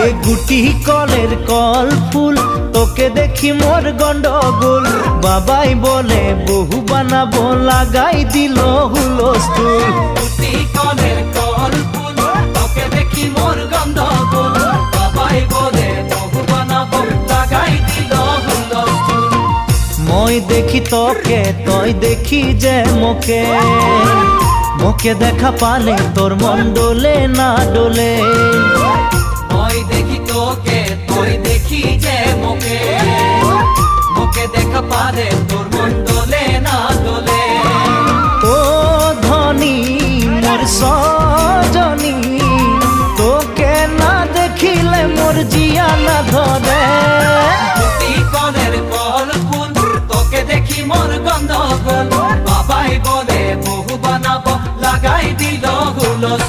এ গুটি কলের কল ফুল তোকে দেখি মোর গন্ডগোল বাবাই বলে বহু বানাবো লাগাই দিল হুলস্থুল গুটি কলের কল ফুল তোকে দেখি মোর গন্ডগোল বাবাই বলে বহু বানাবো লাগাই দিল হুলস্থুল মই দেখি তোকে তই দেখি যে মোকে মোকে দেখা পালে তোর মন ডোলে না ডোলে মই দেখি তোকে তুই দেখি যে মোকে মোকে দেখা পারে তোর মন দোলে না দোলে ও ধনী মোর সজনী তোকে না দেখিলে মোর জিয়া না ধরে গুটি কলের কল ফুল তোকে দেখি মোর গন্ডগোল বাবাই বলে বহু বানাবো লাগাই দিল হুলস্থুল